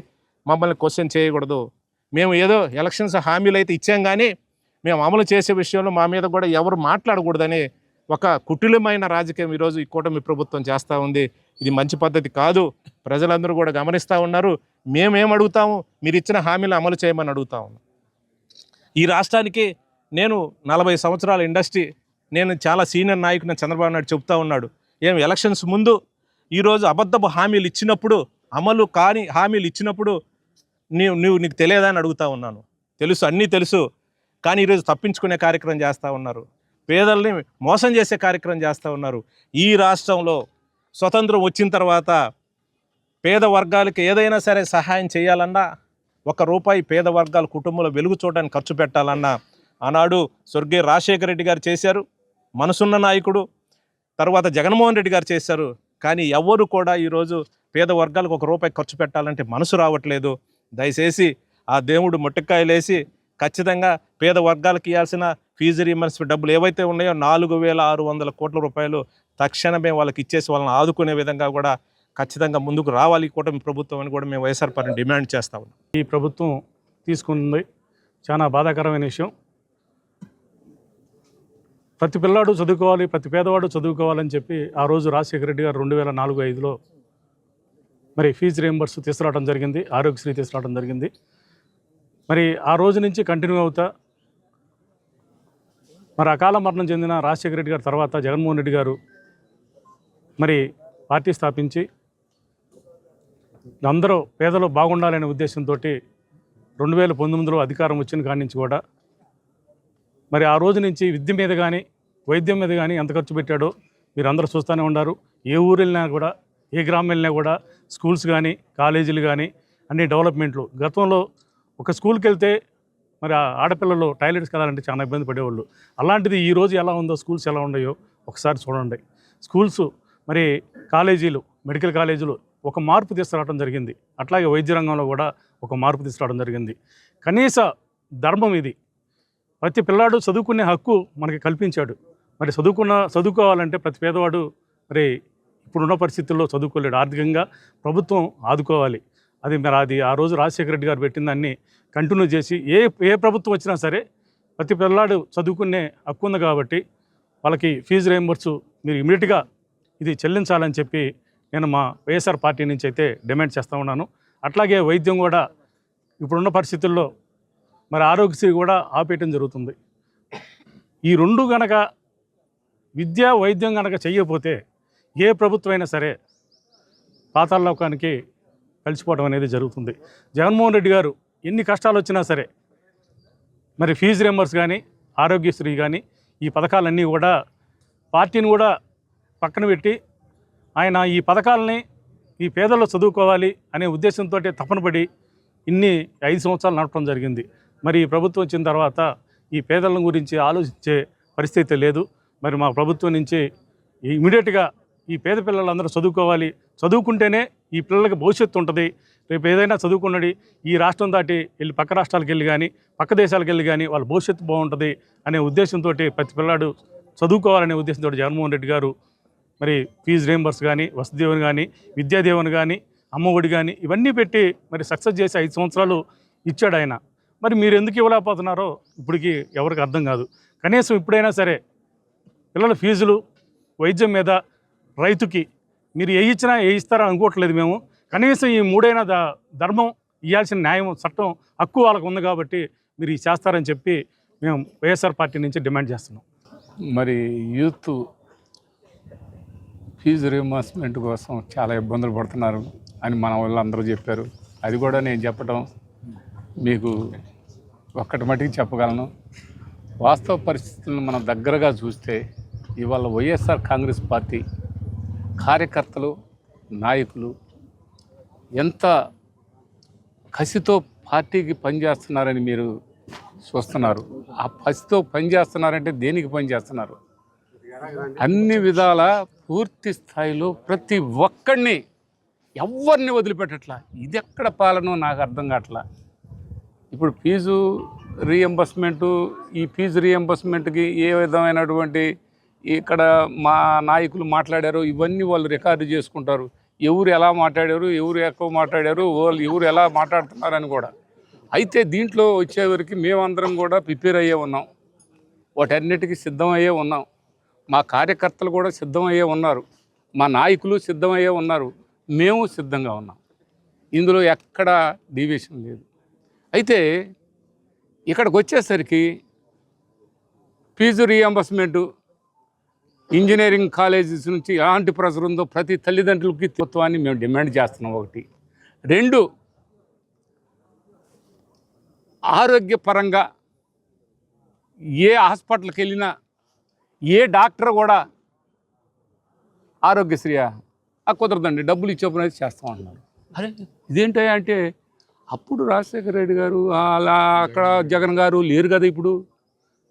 మమ్మల్ని క్వశ్చన్ చేయకూడదు. మేము ఏదో ఎలక్షన్స్ హామీలు అయితే ఇచ్చాం, కానీ మేము అమలు చేసే విషయంలో మా మీద కూడా ఎవరు మాట్లాడకూడదని ఒక కుటిలమైన రాజకీయం ఈరోజు ఈ కూటమి ప్రభుత్వం చేస్తూ ఉంది. ఇది మంచి పద్ధతి కాదు. ప్రజలందరూ కూడా గమనిస్తూ ఉన్నారు. మేమేం అడుగుతాము, మీరు ఇచ్చిన హామీలు అమలు చేయమని అడుగుతా ఉన్నాం. ఈ రాష్ట్రానికి నేను 40 సంవత్సరాల ఇండస్ట్రీ, నేను చాలా సీనియర్ నాయకుని చంద్రబాబు నాయుడు చెప్తా ఉన్నాడు. ఏం ఎలక్షన్స్ ముందు ఈరోజు అబద్ధపు హామీలు ఇచ్చినప్పుడు, అమలు కాని హామీలు ఇచ్చినప్పుడు నీకు తెలియదా అని అడుగుతా ఉన్నాను. తెలుసు, అన్నీ తెలుసు, కానీ ఈరోజు తప్పించుకునే కార్యక్రమం చేస్తూ ఉన్నారు. పేదల్ని మోసం చేసే కార్యక్రమం చేస్తూ ఉన్నారు. ఈ రాష్ట్రంలో స్వతంత్రం వచ్చిన తర్వాత పేద వర్గాలకి ఏదైనా సరే సహాయం చేయాలన్నా, ₹1 పేద వర్గాల కుటుంబంలో వెలుగు చూడడానికి ఖర్చు పెట్టాలన్నా ఆనాడు స్వర్గీయ రాజశేఖర రెడ్డి గారు చేశారు, మనసున్న నాయకుడు. తర్వాత జగన్మోహన్ రెడ్డి గారు చేశారు. కానీ ఎవరు కూడా ఈరోజు పేద వర్గాలకు ₹1 ఖర్చు పెట్టాలంటే మనసు రావట్లేదు. దయచేసి ఆ దేవుడు మొట్టకాయలేసి ఖచ్చితంగా పేద వర్గాలకు ఇవ్వాల్సిన ఫీజు రీయింబర్స్మెంట్ డబ్బులు ఏవైతే ఉన్నాయో 4,600 కోట్ల రూపాయలు తక్షణమే వాళ్ళకి ఇచ్చేసి వాళ్ళని ఆదుకునే విధంగా కూడా ఖచ్చితంగా ముందుకు రావాలి ఈ కూటమి ప్రభుత్వం అని కూడా మేము వైఎస్ఆర్ పార్టీని డిమాండ్ చేస్తా ఉన్నాం. ఈ ప్రభుత్వం తీసుకుంది చాలా బాధాకరమైన విషయం. ప్రతి పిల్లాడు చదువుకోవాలి, ప్రతి పేదవాడు చదువుకోవాలని చెప్పి ఆ రోజు రాజశేఖర రెడ్డి గారు 2004-05లో మరి ఫీజు రీయింబర్స్ తీసుకురావడం జరిగింది, ఆరోగ్యశ్రీ తీసుకురావడం జరిగింది. మరి ఆ రోజు నుంచి కంటిన్యూ అవుతా మరి అకాల మరణం చెందిన రాజశేఖర రెడ్డి గారి తర్వాత జగన్మోహన్ రెడ్డి గారు మరి పార్టీ స్థాపించి అందరూ పేదలు బాగుండాలనే ఉద్దేశంతో 2019లో అధికారం వచ్చిన కాడి నుంచి కూడా మరి ఆ రోజు నుంచి విద్య మీద కానీ వైద్యం మీద కానీ ఎంత ఖర్చు పెట్టాడో మీరు అందరూ చూస్తూనే ఉన్నారు. ఏ ఊరు వెళ్ళినా కూడా, ఏ గ్రామం వెళ్ళినా కూడా స్కూల్స్ కానీ కాలేజీలు కానీ అన్ని డెవలప్మెంట్లు. గతంలో ఒక స్కూల్కి వెళ్తే మరి ఆడపిల్లలు టాయిలెట్స్కి వెళ్ళాలంటే చాలా ఇబ్బంది పడేవాళ్ళు. అలాంటిది ఈరోజు ఎలా ఉందో, స్కూల్స్ ఎలా ఉన్నాయో ఒకసారి చూడండి. స్కూల్స్ మరి కాలేజీలు, మెడికల్ కాలేజీలు ఒక మార్పు తీసుకురావడం జరిగింది. అట్లాగే వైద్య రంగంలో కూడా ఒక మార్పు తీసుకురావడం జరిగింది. కనీస ధర్మం ఇది. ప్రతి పిల్లాడు చదువుకునే హక్కు మనకి కల్పించాడు. మరి చదువుకోవాలంటే ప్రతి పేదవాడు మరి ఇప్పుడున్న పరిస్థితుల్లో చదువుకోలేడు. ఆర్థికంగా ప్రభుత్వం ఆదుకోవాలి. అది ఆ రోజు రాజశేఖర రెడ్డి గారు పెట్టిన దాన్ని కంటిన్యూ చేసి ఏ ప్రభుత్వం వచ్చినా సరే ప్రతి పిల్లాడు చదువుకునే హక్కు ఉంది కాబట్టి వాళ్ళకి ఫీజు రీయింబర్స్ మీరు ఇమీడియట్గా ఇది చెల్లించాలని చెప్పి నేను మా వైఎస్ఆర్ పార్టీ నుంచి అయితే డిమాండ్ చేస్తూ ఉన్నాను. అట్లాగే వైద్యం కూడా ఇప్పుడున్న పరిస్థితుల్లో మరి ఆరోగ్యశ్రీ కూడా ఆపేయటం జరుగుతుంది. ఈ రెండు గనక విద్య వైద్యం గనక చేయకపోతే ఏ ప్రభుత్వం అయినా సరే పాతాళలోకానికి కలిసిపోవడం అనేది జరుగుతుంది. జగన్మోహన్ రెడ్డి గారు ఎన్ని కష్టాలు వచ్చినా సరే మరి ఫీజు రీయింబర్స్ కానీ ఆరోగ్యశ్రీ కానీ ఈ పథకాలన్నీ కూడా పార్టీని కూడా పక్కన పెట్టి ఆయన ఈ పథకాలని ఈ పేదల్లో చదువుకోవాలి అనే ఉద్దేశంతో తపన పడి ఇన్ని 5 సంవత్సరాలు నడపడం జరిగింది. మరి ఈ ప్రభుత్వం వచ్చిన తర్వాత ఈ పేదల గురించి ఆలోచించే పరిస్థితి లేదు. మరి మా ప్రభుత్వం నుంచి ఇమీడియట్గా ఈ పేద పిల్లలందరూ చదువుకోవాలి, చదువుకుంటేనే ఈ పిల్లలకి భవిష్యత్తు ఉంటుంది. రేపు ఏదైనా చదువుకున్నది ఈ రాష్ట్రం దాటి వెళ్ళి పక్క రాష్ట్రాలకు వెళ్ళి కానీ పక్క దేశాలకు వెళ్ళి కానీ వాళ్ళ భవిష్యత్తు బాగుంటుంది అనే ఉద్దేశంతో ప్రతి పిల్లాడు చదువుకోవాలనే ఉద్దేశంతో జగన్మోహన్ రెడ్డి గారు మరి ఫీజు రీయింబర్స్ కానీ, వసతి దీవెన కానీ, విద్యాదీవెన కానీ, అమ్మఒడి కానీ ఇవన్నీ పెట్టి మరి సక్సెస్ చేసి 5 సంవత్సరాలు ఇచ్చాడు ఆయన. మరి మీరు ఎందుకు ఇవ్వలేకపోతున్నారో ఇప్పటికీ ఎవరికి అర్థం కాదు. కనీసం ఇప్పుడైనా సరే పిల్లల ఫీజులు, వైద్యం మీద రైతుకి మీరు ఏ ఇచ్చినా ఏ ఇస్తారని అనుకోవట్లేదు మేము. కనీసం ఈ 3 ధర్మం ఇవ్వాల్సిన న్యాయం, చట్టం, హక్కు వాళ్ళకు ఉంది కాబట్టి మీరు ఇది చేస్తారని చెప్పి మేము వైఎస్ఆర్ పార్టీ నుంచి డిమాండ్ చేస్తున్నాం. మరి యూత్ ఫీజు రీయింబర్స్మెంట్ కోసం చాలా ఇబ్బందులు పడుతున్నారు అని మన వాళ్ళందరూ చెప్పారు. అది కూడా నేను చెప్పడం మీకు ఒక్కటి మటుకు చెప్పగలను. వాస్తవ పరిస్థితులను మనం దగ్గరగా చూస్తే ఇవాళ వైఎస్ఆర్ కాంగ్రెస్ పార్టీ కార్యకర్తలు నాయకులు ఎంత కసితో పార్టీకి పనిచేస్తున్నారని మీరు చూస్తున్నారు. ఆ కసితో పనిచేస్తున్నారంటే దేనికి పనిచేస్తున్నారు? అన్ని విధాల పూర్తి స్థాయిలో ప్రతి ఒక్కడిని ఎవరిని వదిలిపెట్టట్లా. ఇది ఎక్కడ పాలనో నాకు అర్థం కావట్లా. ఇప్పుడు ఫీజు రీఎంబర్స్మెంటు, ఈ ఫీజు రీఎంబర్స్మెంట్కి ఏ విధమైనటువంటి ఇక్కడ మా నాయకులు మాట్లాడారో ఇవన్నీ వాళ్ళు రికార్డు చేసుకుంటారు. ఎవరు ఎలా మాట్లాడారు, ఎవరు ఎక్కువ మాట్లాడారు, వాళ్ళు ఎవరు ఎలా మాట్లాడుతున్నారని కూడా. అయితే దీంట్లో వచ్చేవరకు మేమందరం కూడా ప్రిపేర్ అయ్యే ఉన్నాం, వాటన్నిటికీ సిద్ధమయ్యే ఉన్నాం. మా కార్యకర్తలు కూడా సిద్ధమయ్యే ఉన్నారు, మా నాయకులు సిద్ధమయ్యే ఉన్నారు, మేము సిద్ధంగా ఉన్నాం. ఇందులో ఎక్కడ డీవియేషన్ లేదు. అయితే ఇక్కడికి వచ్చేసరికి ఫీజు రీఎంబర్స్మెంటు ఇంజనీరింగ్ కాలేజెస్ నుంచి ఎలాంటి ప్రెజర్ ఉందో ప్రతి తల్లిదండ్రులకి తత్వాన్ని మేము డిమాండ్ చేస్తున్నాం. ఒకటి. రెండు, ఆరోగ్యపరంగా ఏ హాస్పిటల్కి వెళ్ళినా ఏ డాక్టర్ కూడా ఆరోగ్యశ్రీ కుదరదండి, డబ్బులు ఇచ్చేప్పుడు చేస్తూ ఉంటున్నారు. అరే ఇదేంటో అంటే అప్పుడు రాజశేఖర రెడ్డి గారు అలా అక్కడ జగన్ గారు లేరు కదా,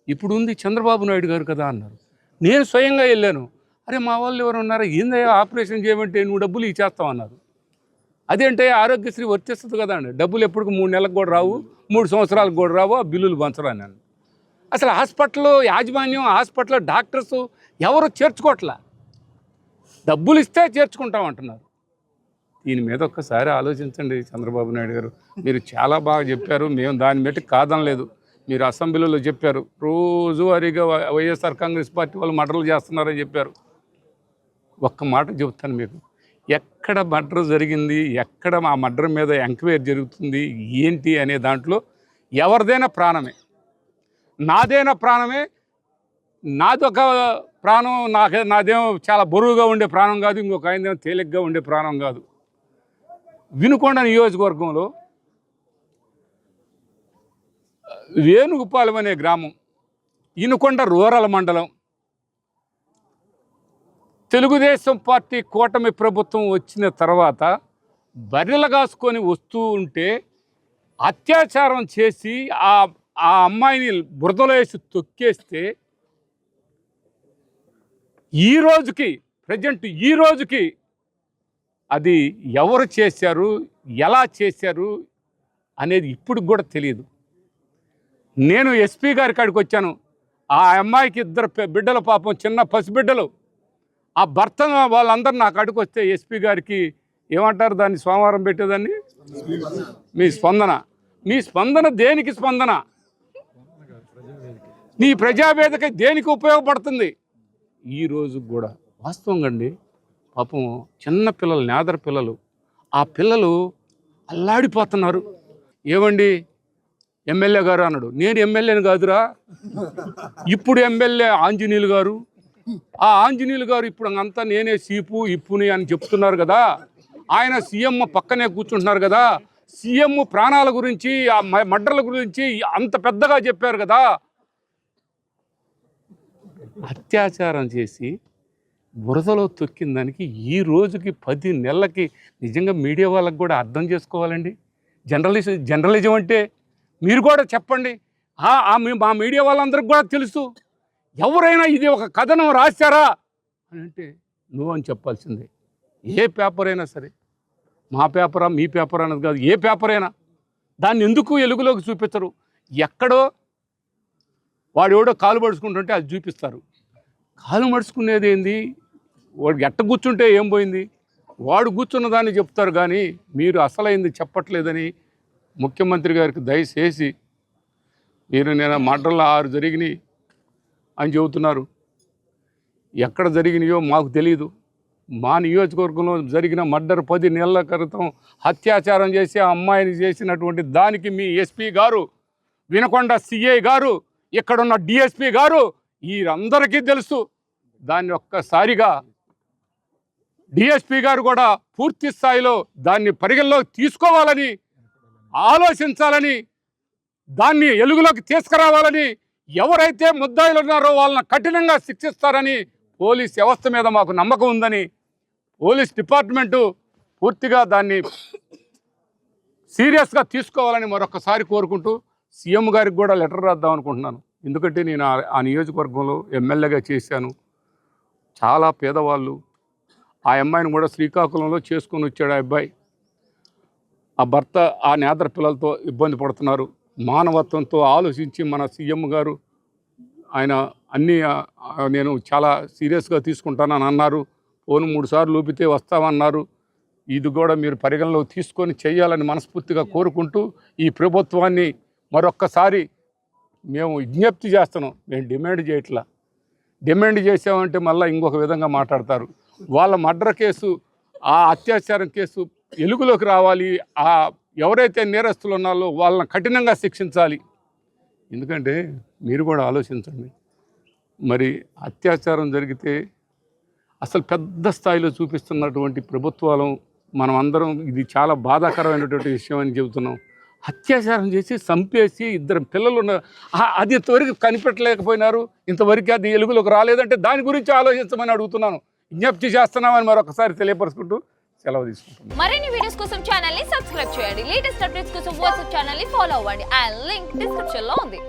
ఇప్పుడు ఉంది చంద్రబాబు నాయుడు గారు కదా అన్నారు. నేను స్వయంగా వెళ్ళాను. అరే మా వాళ్ళు ఎవరు ఉన్నారా, ఏందయ్యా ఆపరేషన్ చేయమంటే నువ్వు డబ్బులు ఇచ్చేస్తామన్నారు. అదేంటే ఆరోగ్యశ్రీ వర్తిస్తుంది కదా అండి, డబ్బులు ఎప్పటికి 3 నెలలకు కూడా రావు, 3 సంవత్సరాలకు కూడా రావు, ఆ బిల్లులు పంచరా నేను. అసలు హాస్పిటల్లో యాజమాన్యం, హాస్పిటల్లో డాక్టర్స్ ఎవరు చేర్చుకోవట్లా, డబ్బులు ఇస్తే చేర్చుకుంటామంటున్నారు. దీని మీద ఒక్కసారి ఆలోచించండి చంద్రబాబు నాయుడు గారు. మీరు చాలా బాగా చెప్పారు, మేము దాన్ని బట్టి కాదనలేదు. మీరు అసెంబ్లీలో చెప్పారు రోజువారీగా వైఎస్ఆర్ కాంగ్రెస్ పార్టీ వాళ్ళు మర్డర్లు చేస్తున్నారని చెప్పారు. ఒక్క మాట చెబుతాను మీకు, ఎక్కడ మర్డర్ జరిగింది, ఎక్కడ ఆ మర్డర్ మీద ఎంక్వైరీ జరుగుతుంది ఏంటి అనే దాంట్లో ఎవరిదైనా ప్రాణమే, నాదైనా ప్రాణమే. నాదొక ప్రాణం, నాదేమో చాలా బరువుగా ఉండే ప్రాణం కాదు, ఇంకొక ఆయనదేమో తేలిగ్గా ఉండే ప్రాణం కాదు. వినుకొండ నియోజకవర్గంలో వేణుగోపాలం అనే గ్రామం, వినుకొండ రూరల్ మండలం, తెలుగుదేశం పార్టీ కూటమి ప్రభుత్వం వచ్చిన తర్వాత బర్రెలు కాసుకొని వస్తూ ఉంటే అత్యాచారం చేసి ఆ అమ్మాయిని బురదలో వేసి తొక్కేస్తే ఈ రోజుకి అది ఎవరు చేశారు, ఎలా చేశారు అనేది ఇప్పుడు కూడా తెలియదు. నేను ఎస్పీ గారి కాడికి వచ్చాను. ఆ అమ్మాయికి 2 బిడ్డలు, పాపం చిన్న పసిబిడ్డలు. ఆ భర్త వాళ్ళందరూ నా కాడికి వస్తే ఎస్పీ గారికి ఏమంటారు దాన్ని, సోమవారం పెట్టేదాన్ని, మీ స్పందన దేనికి స్పందన? నీ ప్రజావేదిక దేనికి ఉపయోగపడుతుంది? ఈరోజు కూడా వాస్తవంగా అండి, పాపం చిన్న పిల్లలు, నేదర పిల్లలు, ఆ పిల్లలు అల్లాడిపోతున్నారు. ఏమండి ఎమ్మెల్యే గారు అన్నాడు. నేను ఎమ్మెల్యేని కాదురా, ఇప్పుడు ఎమ్మెల్యే ఆంజనేయులు గారు. ఆ ఆంజనేయులు గారు ఇప్పుడు అంతా నేనే సీపు ఇప్పుని అని చెప్తున్నారు కదా, ఆయన సీఎం పక్కనే కూర్చుంటున్నారు కదా, సీఎం ప్రాణాల గురించి, ఆ మర్డర్ల గురించి అంత పెద్దగా చెప్పారు కదా. అత్యాచారం చేసి బురదలో తొక్కిన దానికి ఈ రోజుకి 10 నెలలకి నిజంగా మీడియా వాళ్ళకి కూడా అర్థం చేసుకోవాలండి. జర్నలిజం అంటే మీరు కూడా చెప్పండి. మా మీడియా వాళ్ళందరికీ కూడా తెలుసు. ఎవరైనా ఇది ఒక కథనం రాశారా అని అంటే నువ్వు అని చెప్పాల్సిందే. ఏ పేపర్ అయినా సరే, మా పేపరా మీ పేపర్ అన్నది కాదు, ఏ పేపర్ అయినా దాన్ని ఎందుకు ఎలుగులోకి చూపించరు? ఎక్కడో వాడు కాలు పడుచుకుంటుంటే అది చూపిస్తారు. కాలు మడుచుకునేది ఏంది, వాడికి ఎట్ట కూర్చుంటే ఏం పోయింది, వాడు కూర్చున్న దాన్ని చెప్తారు. కానీ మీరు అసలైంది చెప్పట్లేదని ముఖ్యమంత్రి గారికి దయచేసి మీరు నేను మర్డర్లు 6 జరిగినాయి అని చెబుతున్నారు. ఎక్కడ జరిగినాయో మాకు తెలియదు. మా నియోజకవర్గంలో జరిగిన మర్డర్ 10 నెలల క్రితం అత్యాచారం చేసి ఆ అమ్మాయిని చేసినటువంటి దానికి మీ ఎస్పీ గారు, వినుకొండ సిఐ గారు, ఇక్కడున్న డిఎస్పీ గారు వీరందరికీ తెలుసు. దాన్ని ఒక్కసారిగా డిఎస్పీ గారు కూడా పూర్తి స్థాయిలో దాన్ని పరిగణలోకి తీసుకోవాలని, ఆలోచించాలని, దాన్ని ఎలుగులోకి తీసుకురావాలని ఎవరైతే ముద్దాయిలు ఉన్నారో వాళ్ళని కఠినంగా శిక్షిస్తారని పోలీస్ వ్యవస్థ మీద మాకు నమ్మకం ఉందని పోలీస్ డిపార్ట్మెంటు పూర్తిగా దాన్ని సీరియస్గా తీసుకోవాలని మరొకసారి కోరుకుంటూ సీఎం గారికి కూడా లెటర్ రాద్దాం అనుకుంటున్నాను. ఎందుకంటే నేను ఆ నియోజకవర్గంలో ఎమ్మెల్యేగా చేశాను. చాలా పేదవాళ్ళు, ఆ అమ్మాయిని కూడా శ్రీకాకుళంలో చేసుకొని వచ్చాడు. ఆ అబ్బాయి, ఆ భర్త ఆ నేదర పిల్లలతో ఇబ్బంది పడుతున్నారు. మానవత్వంతో ఆలోచించి మన సీఎం గారు ఆయన అన్నీ నేను చాలా సీరియస్గా తీసుకుంటానని అన్నారు. ఫోన్ 3 సార్లు ఊపితే వస్తామన్నారు. ఇది కూడా మీరు పరిగణలో తీసుకొని చేయాలని మనస్ఫూర్తిగా కోరుకుంటూ ఈ ప్రభుత్వాన్ని మరొక్కసారి మేము విజ్ఞప్తి చేస్తున్నాం. మేము డిమాండ్ చేయట్లా. డిమాండ్ చేసామంటే మళ్ళీ ఇంకొక విధంగా మాట్లాడతారు. వాళ్ళ మర్డర్ కేసు, ఆ అత్యాచారం కేసు వెలుగులోకి రావాలి. ఆ ఎవరైతే నేరస్తులు ఉన్నారో వాళ్ళని కఠినంగా శిక్షించాలి. ఎందుకంటే మీరు కూడా ఆలోచించండి, మరి అత్యాచారం జరిగితే అసలు పెద్ద స్థాయిలో చూపిస్తున్నటువంటి ప్రభుత్వాలు మనం అందరం ఇది చాలా బాధాకరమైనటువంటి విషయం అని చెబుతున్నాం. అత్యాచారం చేసి చంపేసి 2 పిల్లలు ఉన్న అది ఇంతవరకు కనిపెట్టలేకపోయినారు. ఇంతవరకు అది వెలుగులోకి రాలేదంటే దాని గురించి ఆలోచించమని అడుగుతున్నాను. విజ్ఞప్తి చేస్తున్నామని మరొకసారి తెలియపరుచుకుంటూ సెలవు తీసుకుంటున్నాను. మరిన్ని వీడియోస్ కోసం ఛానల్ ని సబ్స్క్రైబ్ చేయండి. లేటెస్ట్ అప్డేట్స్ కోసం వాట్సాప్ ఛానల్ ని ఫాలో అవ్వండి. ఆ లింక్ డిస్క్రిప్షన్ లో ఉంది.